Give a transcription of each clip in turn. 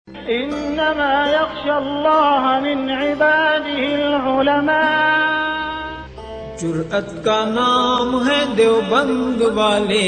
انما یخشی اللہ من عباده العلماء. جرأت کا نام ہے دیوبند والے،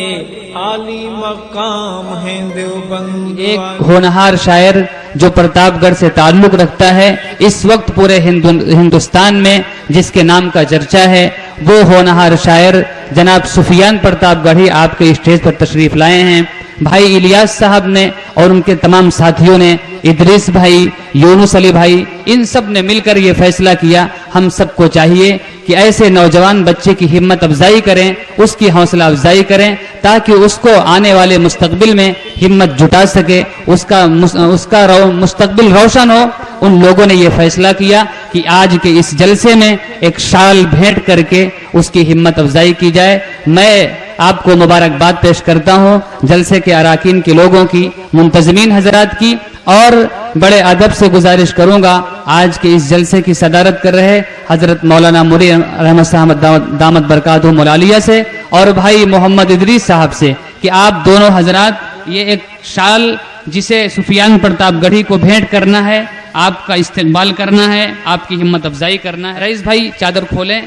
عالی مقام ہے دیوبند ایک والے. ہونہار شاعر جو پرتاپ گڑھ سے تعلق رکھتا ہے، اس وقت پورے ہندوستان میں جس کے نام کا چرچا ہے، وہ ہونہار شاعر جناب سفیان پرتاپ گڑھی آپ کے اسٹیج پر تشریف لائے ہیں. بھائی الیاس صاحب نے اور ان کے تمام ساتھیوں نے، ادریس بھائی، یونس علی بھائی، ان سب نے مل کر یہ فیصلہ کیا. ہم سب کو چاہیے کہ ایسے نوجوان بچے کی ہمت افزائی کریں، اس کی حوصلہ افزائی کریں، تاکہ اس کو آنے والے مستقبل میں ہمت جٹا سکے، اس کا مستقبل روشن ہو. ان لوگوں نے یہ فیصلہ کیا کہ آج کے اس جلسے میں ایک شال بھیٹ کر کے اس کی ہمت افزائی کی جائے. میں آپ کو مبارکباد پیش کرتا ہوں جلسے کے اراکین کے لوگوں کی، منتظمین حضرات کی، اور بڑے ادب سے گزارش کروں گا آج کے اس جلسے کی صدارت کر رہے حضرت مولانا مولی رحمت صاحب دامت برکاتہم العالیہ سے اور بھائی محمد ادریس صاحب سے کہ آپ دونوں حضرات یہ ایک شال جسے سفیان پرتاپ گڑھی کو بھیٹ کرنا ہے، آپ کا استقبال کرنا ہے، آپ کی ہمت افزائی کرنا ہے. رئیس بھائی چادر کھولیں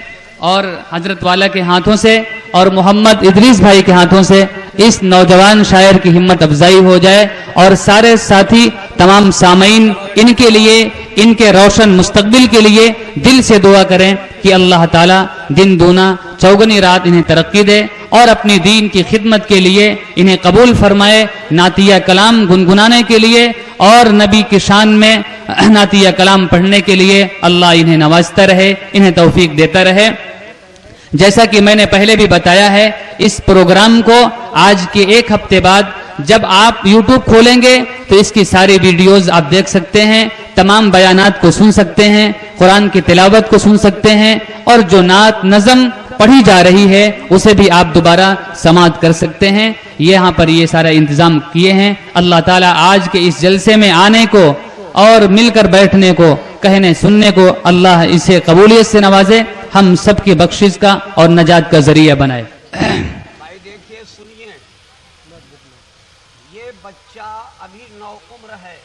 اور حضرت والا کے ہاتھوں سے اور محمد ادریس بھائی کے ہاتھوں سے اس نوجوان شاعر کی ہمت افزائی ہو جائے. اور سارے ساتھی، تمام سامعین، ان کے لیے، ان کے روشن مستقبل کے لیے دل سے دعا کریں کہ اللہ تعالیٰ دن دونا چوگنی رات انہیں ترقی دے اور اپنی دین کی خدمت کے لیے انہیں قبول فرمائے. نعتیہ کلام گنگنانے کے لیے اور نبی کی شان میں نعتیہ کلام پڑھنے کے لیے اللہ انہیں نوازتا رہے، انہیں توفیق دیتا رہے. جیسا کہ میں نے پہلے بھی بتایا ہے، اس پروگرام کو آج کے ایک ہفتے بعد جب آپ یوٹیوب کھولیں گے تو اس کی ساری ویڈیوز آپ دیکھ سکتے ہیں، تمام بیانات کو سن سکتے ہیں، قرآن کی تلاوت کو سن سکتے ہیں، اور جو نعت نظم پڑھی جا رہی ہے اسے بھی آپ دوبارہ سماعت کر سکتے ہیں. یہاں پر یہ سارا انتظام کیے ہیں. اللہ تعالیٰ آج کے اس جلسے میں آنے کو اور مل کر بیٹھنے کو، کہنے سننے کو اللہ اسے قبولیت سے نوازے، ہم سب کی بخشش کا اور نجات کا ذریعہ بنائے. بھائی دیکھیے، سنیے، یہ بچہ ابھی نوعمر ہے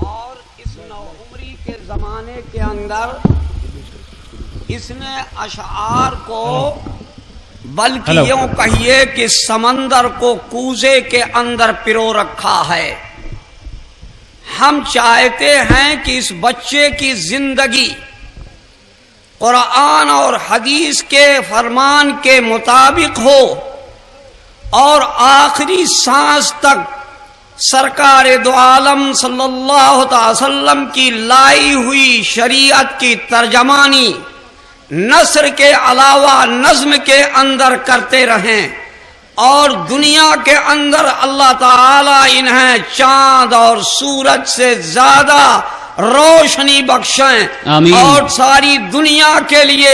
اور اس نوعمری کے زمانے کے اندر اس نے اشعار کو، بلکہ یوں کہیے کہ سمندر کو کوزے کے اندر پرو رکھا ہے. ہم چاہتے ہیں کہ اس بچے کی زندگی قرآن اور حدیث کے فرمان کے مطابق ہو اور آخری سانس تک سرکار دو عالم صلی اللہ تعالی وسلم کی لائی ہوئی شریعت کی ترجمانی نثر کے علاوہ نظم کے اندر کرتے رہیں، اور دنیا کے اندر اللہ تعالی انہیں چاند اور سورج سے زیادہ روشنی بخشیں. آمین. اور ساری دنیا کے لیے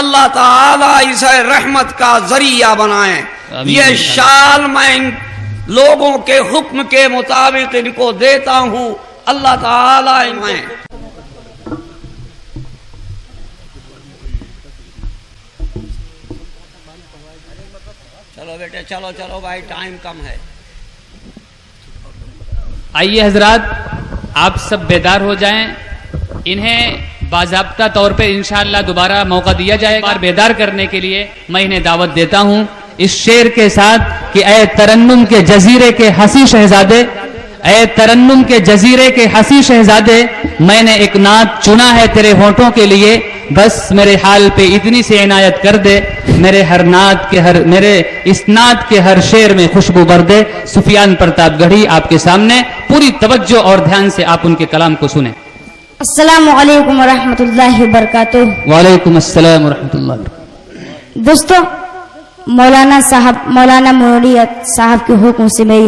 اللہ تعالی اسے رحمت کا ذریعہ بنائیں. آمین. یہ شال میں ان لوگوں کے حکم کے مطابق ان کو دیتا ہوں. اللہ تعالی انہیں چلو بیٹے، چلو بھائی، ٹائم کم ہے. آئیے حضرات، آپ سب بیدار ہو جائیں. انہیں باضابطہ طور پہ انشاءاللہ دوبارہ موقع دیا جائے گا. بیدار کرنے کے لیے میں انہیں دعوت دیتا ہوں اس شعر کے ساتھ کہ اے ترنم کے جزیرے کے حسی شہزادے، اے ترنم کے جزیرے کے حسی شہزادے، میں نے ایک نعت چنا ہے تیرے ہونٹوں کے لیے، بس میرے حال پہ اتنی سی عنایت کر دے، میرے ہر نعت کے میرے اس نعت کے ہر شعر میں خوشبو بھر دے. سفیان پرتاپ گڑھی آپ کے سامنے، پوری توجہ اور دھیان سے آپ ان کے کلام کو سنیں. السلام علیکم ورحمۃ اللہ وبرکاتہ. وعلیکم السلام ورحمۃ اللہ وبرکاتہ. دوستو، مولانا مولی صاحب کے حکم سے میں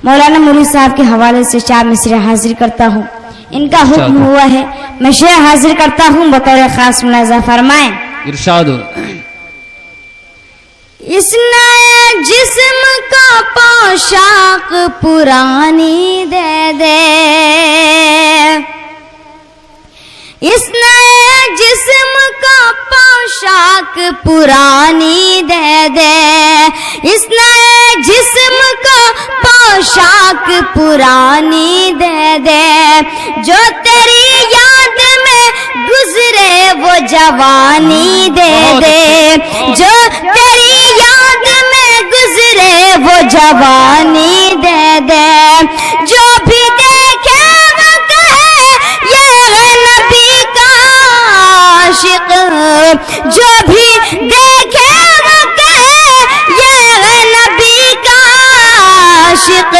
مولانا مولی صاحب کے حوالے سے 4 مصرے حاضر کرتا ہوں. ان کا حکم ہوا ہے، میں شعر حاضر کرتا ہوں، بطور خاص ملاحظہ فرمائیں. ارشاد ہو. اس نئے جسم کا پوشاک پرانی دے دے، اس نئے جسم کا پوشاک پرانی دے دے، اس نئے جسم کا پوشاک پرانی دے دے، جو تیری یاد میں گزرے وہ جوانی دے دے، جو تیری یاد میں گزرے وہ جوانی دے دے، جو بھی دیکھے وہ کہے یہ ہے نبی کا عاشق، جو بھی دیکھے وہ کہے یہ ہے نبی کا عاشق،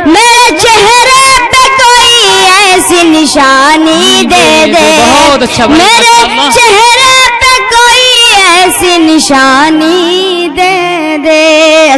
میرے چہرے پہ کوئی ایسی نشانی دے دے، میرے چہرے پہ کوئی ایسی نشانی دے دے۔